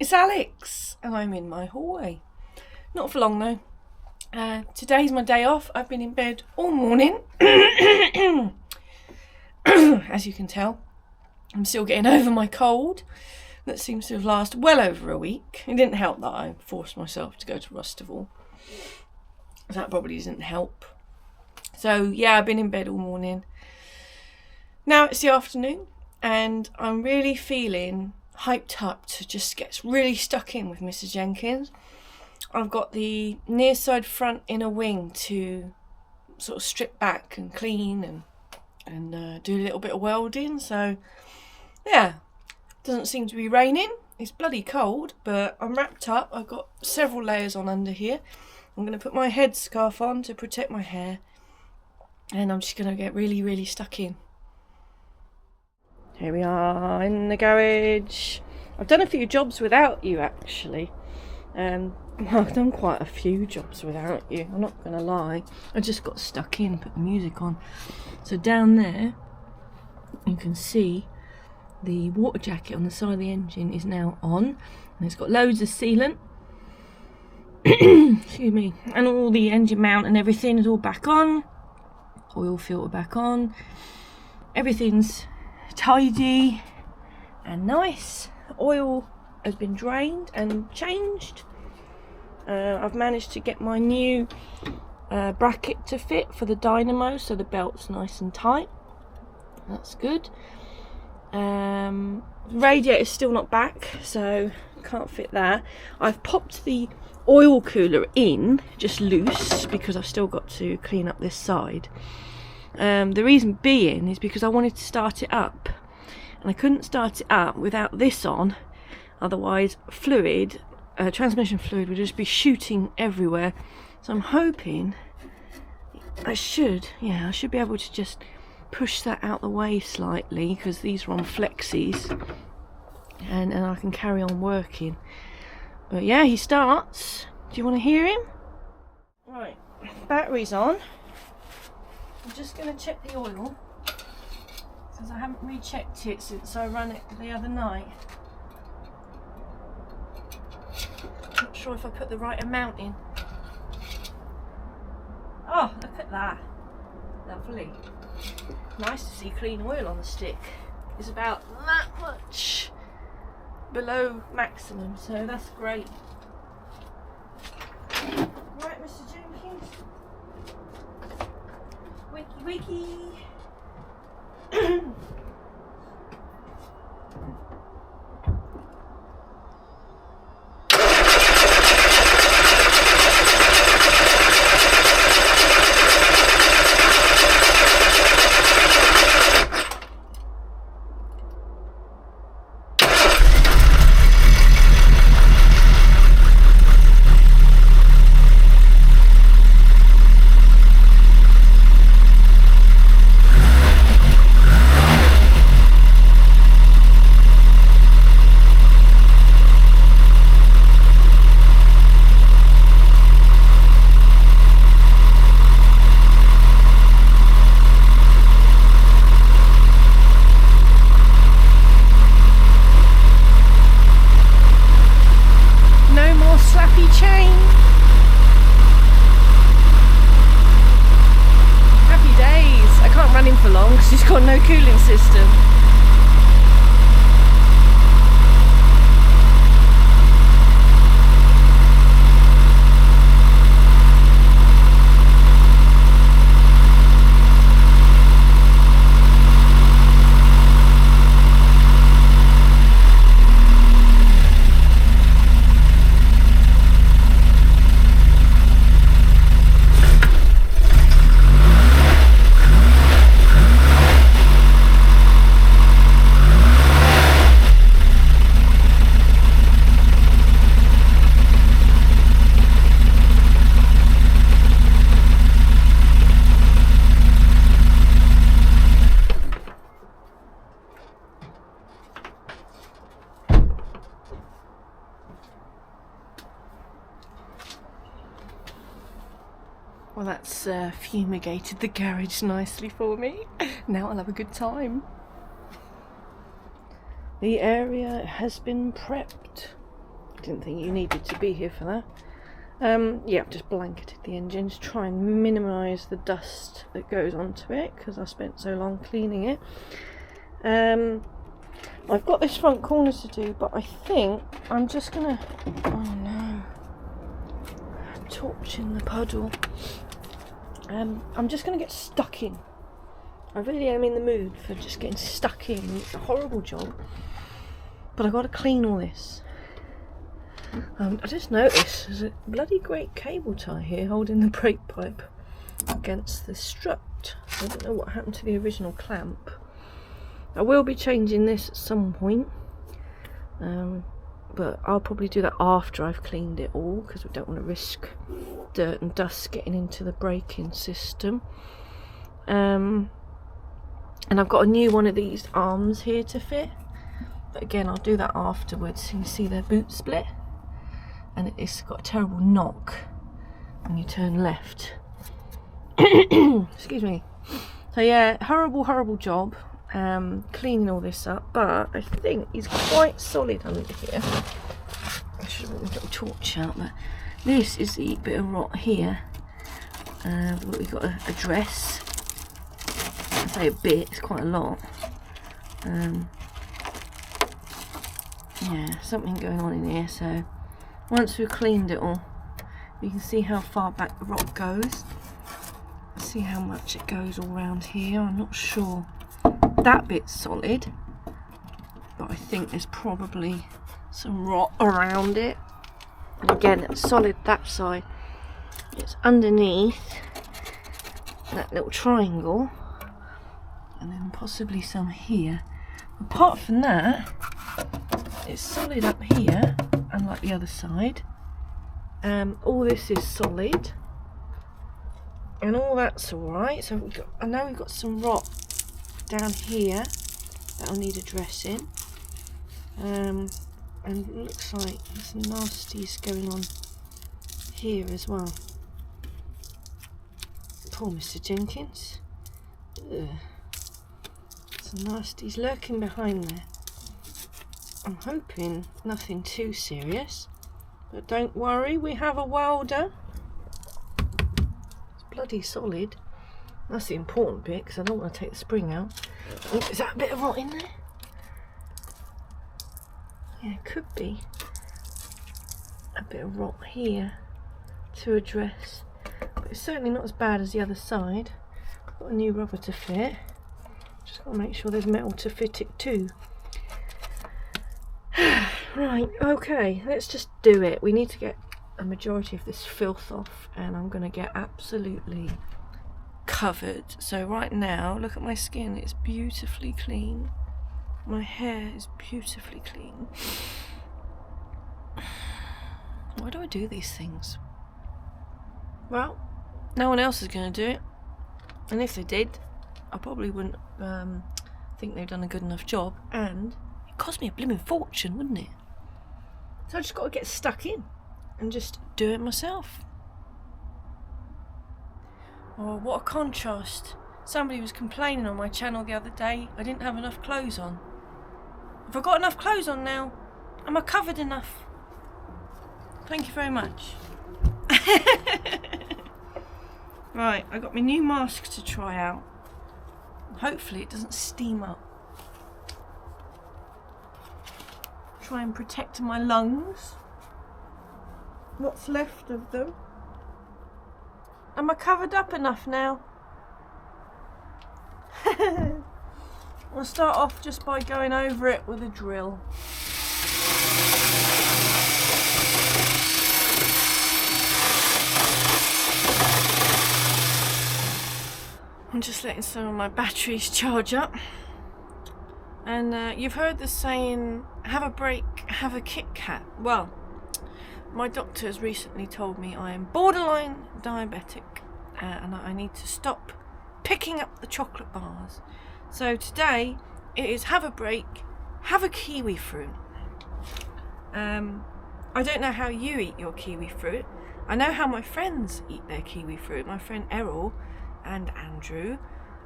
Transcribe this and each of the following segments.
It's Alex and I'm in my hallway. Not for long though. Today's my day off. I've been in bed all morning. As you can tell, I'm still getting over my cold that seems to have lasted well over a week. It didn't help that I forced myself to go to Rustival. That probably doesn't help. So yeah, I've been in bed all morning. Now it's the afternoon and I'm really feeling hyped up to just get really stuck in with Mr. Jenkins. I've got the near side front inner wing to sort of strip back and clean and do a little bit of welding. So yeah, doesn't seem to be raining. It's bloody cold, but I'm wrapped up. I've got several layers on under here. I'm going to put my headscarf on to protect my hair, and I'm just going to get really stuck in. Here we are in the garage. I've done a few jobs without you actually. I've done quite a few jobs without you, I'm not going to lie. I just got stuck in, put the music on. So down there, you can see the water jacket on the side of the engine is now on. And it's got loads of sealant. Excuse me. And all the engine mount and everything is all back on. Oil filter back on. Everything's tidy and nice. Oil has been drained and changed. I've managed to get my new bracket to fit for the dynamo, so the belt's nice and tight. That's good. Radiator's still not back, so can't fit that. I've popped the oil cooler in just loose because I've still got to clean up this side. The reason being is because I wanted to start it up, and I couldn't start it up without this on, otherwise transmission fluid would just be shooting everywhere. So I'm hoping I should be able to just push that out the way slightly, because these are on flexies, and I can carry on working. But yeah, he starts. Do you want to hear him? Right, battery's on. I'm just going to check the oil, because I haven't rechecked it since I ran it the other night. Not sure if I put the right amount in. Oh, look at that. Lovely. Nice to see clean oil on the stick. It's about that much below maximum, so that's great. Right, Mr. Jenkins. Wiki. She's got no cooling system. Well, that's fumigated the garage nicely for me. Now I'll have a good time. The area has been prepped. didn't think you needed to be here for that. Yeah, I've just blanketed the engine to try and minimise the dust that goes onto it because I spent so long cleaning it. I've got this front corner to do, but I think I'm just gonna, oh no, torch in the puddle. I'm just gonna get stuck in. I really am in the mood for just getting stuck in. It's a horrible job, but I've got to clean all this. I just noticed there's a bloody great cable tie here holding the brake pipe against the strut. I don't know what happened to the original clamp. I will be changing this at some point, but I'll probably do that after I've cleaned it all because we don't want to risk dirt and dust getting into the braking system. And I've got a new one of these arms here to fit, but again I'll do that afterwards. You see their boot split, and it's got a terrible knock when you turn left. Excuse me. So yeah, horrible job cleaning all this up, but I think he's quite solid under here. I should have got a torch out, but this is the bit of rot here that we've got to address. I say a bit, it's quite a lot. Yeah, something going on in here, so once we've cleaned it all, you can see how far back the rot goes. See how much it goes all around here. I'm not sure that bit's solid, but I think there's probably some rot around it. And again, it's solid that side. It's underneath that little triangle, and then possibly some here. Apart from that, it's solid up here, unlike the other side. All this is solid, and all that's alright. So I know we've got some rot down here that'll need addressing, and it looks like there's some nasties going on here as well. Poor Mr. Jenkins. Ugh. Some nasties lurking behind there. I'm hoping nothing too serious, but don't worry, we have a welder. It's bloody solid. That's the important bit, because I don't want to take the spring out. Oh, is that a bit of rot in there? Yeah, it could be a bit of rot here to address, but it's certainly not as bad as the other side. I've got a new rubber to fit. Just got to make sure there's metal to fit it too. Right, okay, let's just do it. We need to get a majority of this filth off, and I'm going to get absolutely covered. So right now, look at my skin, it's beautifully clean. My hair is beautifully clean. Why do I do these things? Well, no one else is going to do it, and if they did, I probably wouldn't think they've done a good enough job, and it cost me a blooming fortune, wouldn't it? So I just got to get stuck in and just do it myself. Oh, what a contrast. Somebody was complaining on my channel the other day I didn't have enough clothes on. Have I got enough clothes on now? Am I covered enough? Thank you very much. Right, I got my new mask to try out. Hopefully it doesn't steam up. Try and protect my lungs. What's left of them. Am I covered up enough now? I'll start off just by going over it with a drill. I'm just letting some of my batteries charge up. And you've heard the saying, have a break, have a Kit Kat. Well, my doctor has recently told me I am borderline diabetic, and I need to stop picking up the chocolate bars. So today it is have a break, have a kiwi fruit. I don't know how you eat your kiwi fruit. I know how my friends eat their kiwi fruit. My friend Errol and Andrew,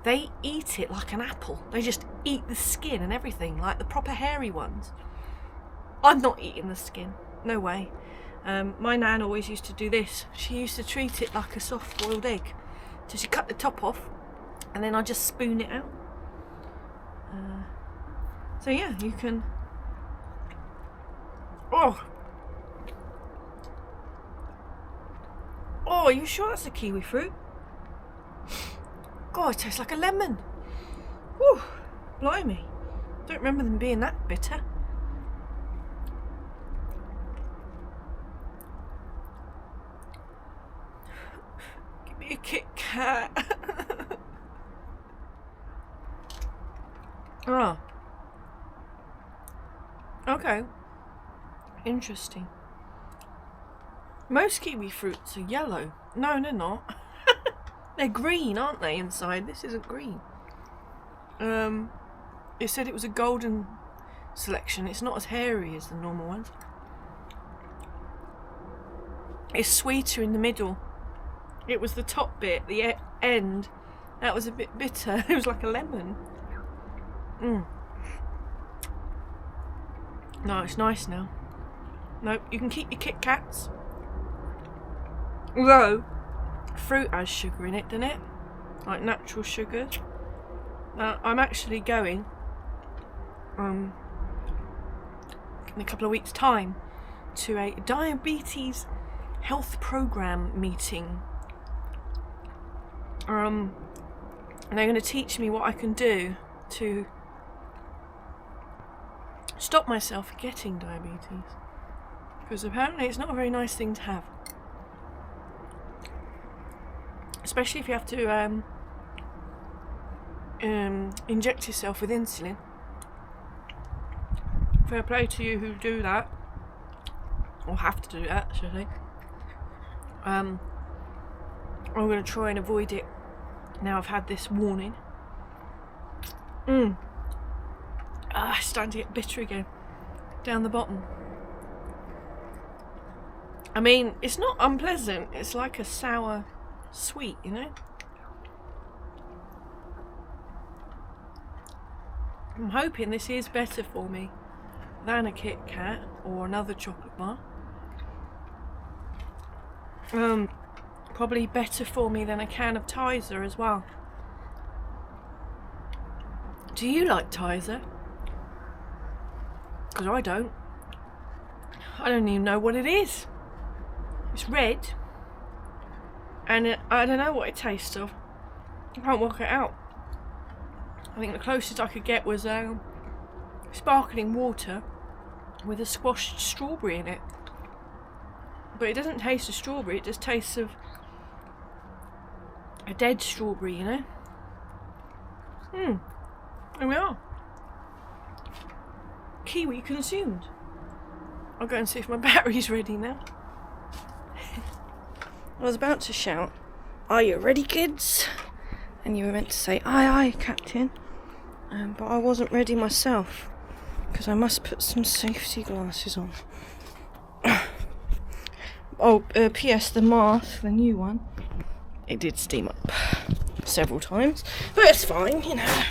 they eat it like an apple. They just eat the skin and everything, like the proper hairy ones. I'm not eating the skin. no way. My nan always used to do this. She used to treat it like a soft boiled egg. So she cut the top off and then I just spoon it out. So yeah, you can... Oh, are you sure that's a kiwi fruit? God, it tastes like a lemon. Whew, blimey. Don't remember them being that bitter. Give me a Kit Kat. Oh. Okay. Interesting. Most kiwi fruits are yellow. No, they're not. They're green, aren't they, inside? This isn't green. It said it was a golden selection. It's not as hairy as the normal ones. It's sweeter in the middle. It was the top bit, the end. That was a bit bitter. It was like a lemon. No, it's nice now. Nope, you can keep your Kit Kats. Although, fruit has sugar in it, doesn't it? Like natural sugar. I'm actually going in a couple of weeks' time to a diabetes health program meeting. And they're going to teach me what I can do to stop myself getting diabetes, because apparently it's not a very nice thing to have, especially if you have to inject yourself with insulin. Fair play to you who do that, or have to do that, should I? I'm going to try and avoid it now I've had this warning. It's starting to get bitter again down the bottom. I mean, it's not unpleasant. It's like a sour sweet, you know? I'm hoping this is better for me than a Kit Kat or another chocolate bar. Probably better for me than a can of Tizer as well. Do you like Tizer? Because I don't. I don't even know what it is. It's red. And I don't know what it tastes of. I can't work it out. I think the closest I could get was sparkling water with a squashed strawberry in it. But it doesn't taste of strawberry, it just tastes of a dead strawberry, you know? There we are. Kiwi consumed. I'll go and see if my battery's ready now. I was about to shout, "Are you ready, kids?" And you were meant to say, "Aye, aye, Captain." But I wasn't ready myself, because I must put some safety glasses on. P.S. the mask, the new one, it did steam up several times, but it's fine, you know.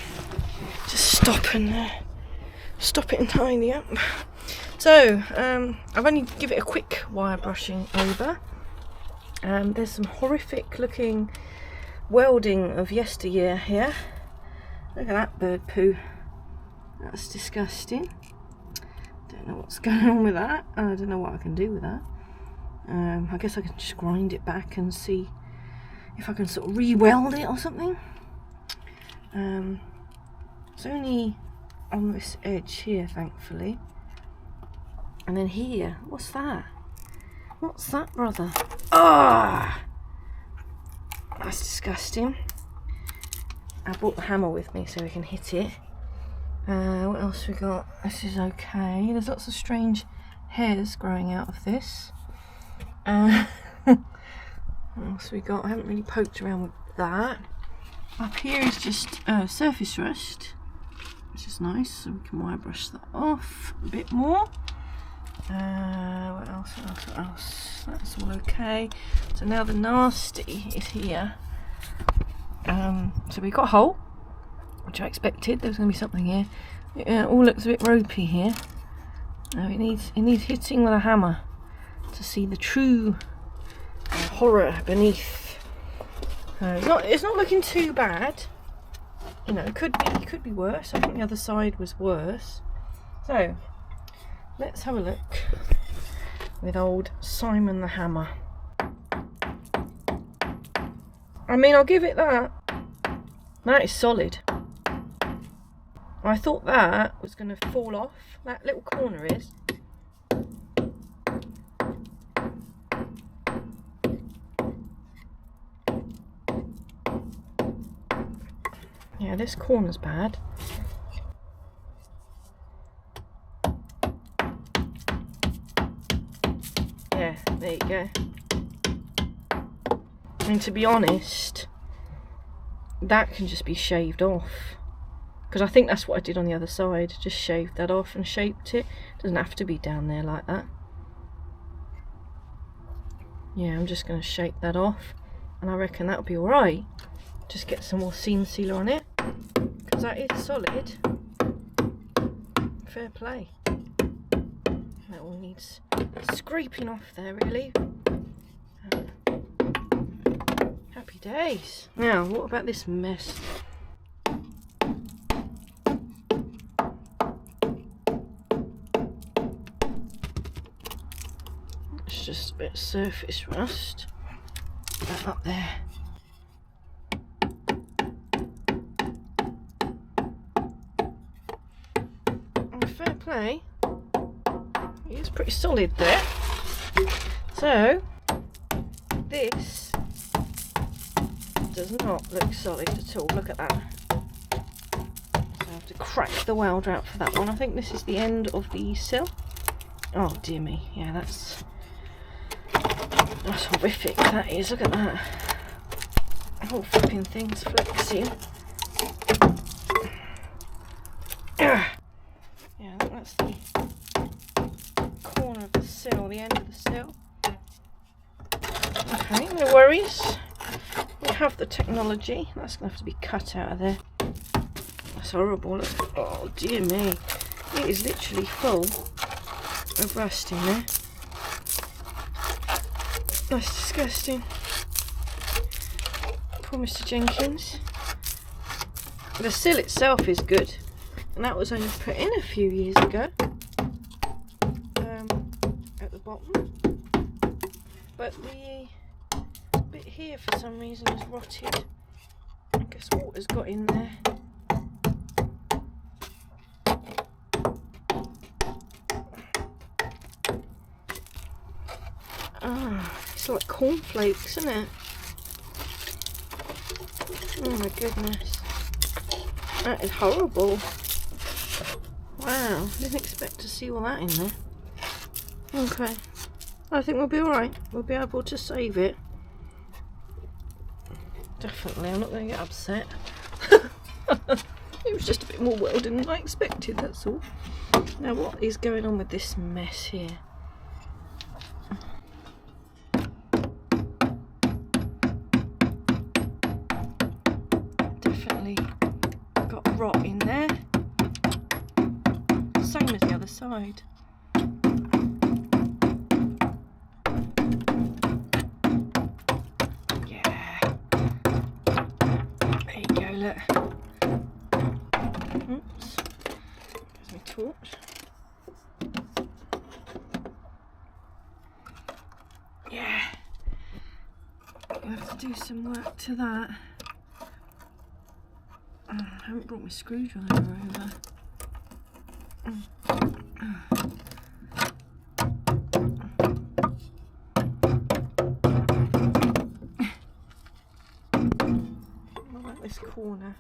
Just stop it and tidy up. So, I've only give it a quick wire brushing over. There's some horrific looking welding of yesteryear here. Look at that bird poo. That's disgusting. Don't know what's going on with that. I don't know what I can do with that. I guess I can just grind it back and see if I can sort of re-weld it or something. It's only on this edge here, thankfully. And then here, what's that? What's that, brother? Ah! That's disgusting. I brought the hammer with me so we can hit it. What else we got? This is okay. There's lots of strange hairs growing out of this. What else we got? I haven't really poked around with that. Up here is just surface rust, which is nice, so we can wire brush that off a bit more. What else? That's all okay. So now the nasty is here. So we got a hole, which I expected. There was going to be something here. It all looks a bit ropey here. Now it needs hitting with a hammer to see the true horror beneath. It's not looking too bad. You know, it could be worse. I think the other side was worse. So let's have a look with old Simon the Hammer. I mean, I'll give it that. That is solid. I thought that was going to fall off. That little corner is. Yeah, this corner's bad. Yeah, there you go. I mean, to be honest, that can just be shaved off. Because I think that's what I did on the other side. Just shaved that off and shaped it. Doesn't have to be down there like that. Yeah, I'm just going to shape that off. And I reckon that'll be alright. Just get some more seam sealer on it. Because that is solid. Fair play. That all needs scraping off there, really. Happy days. Now, what about this mess? It's just a bit of surface rust. That up there. And fair play. It is pretty solid there. So, this does not look solid at all. Look at that. So I have to crack the welder out for that one. I think this is the end of the sill. Oh dear me. Yeah, that's horrific. That is. Look at that. The whole flipping thing's flexing. Yeah, I think that's the corner of the sill, the end of the sill. Okay, no worries. We have the technology. That's going to have to be cut out of there. That's horrible. Look. Oh dear me. It is literally full of rust in there. That's disgusting. Poor Mr. Jenkins. The sill itself is good. And that was only put in a few years ago. At the bottom. But the bit here for some reason is rotted. I guess water's got in there. It's like cornflakes, isn't it? Oh my goodness. That is horrible. Wow, didn't expect to see all that in there. Okay. I think we'll be alright. We'll be able to save it. Definitely, I'm not going to get upset. It was just a bit more welding than I expected, that's all. Now, what is going on with this mess here? Definitely got rot in there. Same as the other side. Oops, there's my torch. Yeah, I have to do some work to that. I haven't brought my screwdriver over. What about this corner?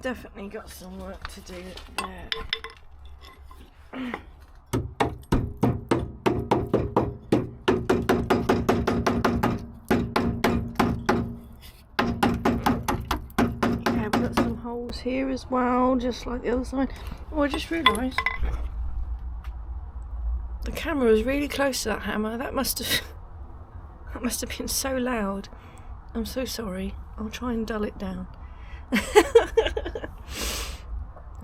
Definitely got some work to do there. Yeah, we've got some holes here as well, just like the other side. Oh, I just realised The camera was really close to that hammer. That must have been so loud. I'm so sorry. I'll try and dull it down.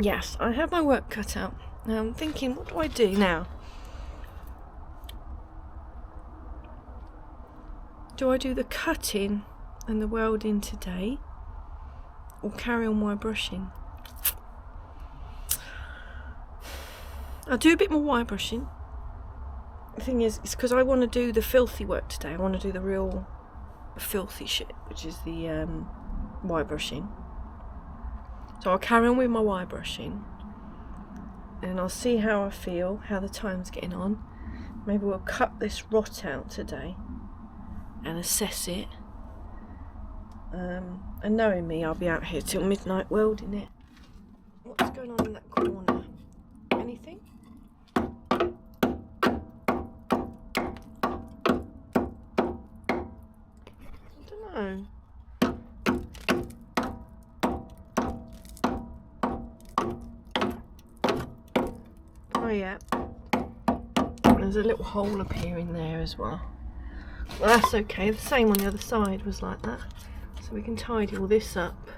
Yes, I have my work cut out. Now I'm thinking, what do I do now? Do I do the cutting and the welding today, or carry on wire brushing? I'll do a bit more wire brushing. The thing is, it's because I want to do the filthy work today. I want to do the real filthy shit, which is the wire brushing. So I'll carry on with my wire brushing, and I'll see how I feel, how the time's getting on. Maybe we'll cut this rot out today and assess it. And knowing me, I'll be out here till midnight welding it. What's going on in that corner? Anything? I don't know. Oh yeah, there's a little hole appearing there as well. Well, that's okay, the same on the other side was like that. So we can tidy all this up.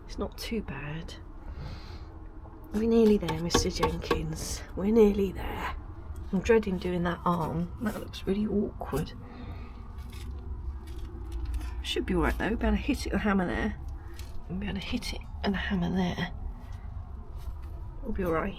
It's not too bad. We're nearly there, Mr. Jenkins. We're nearly there. I'm dreading doing that arm. That looks really awkward. Should be alright though. We'll be able to hit it with a hammer there. We'll be able to hit it and a hammer there. We'll be alright.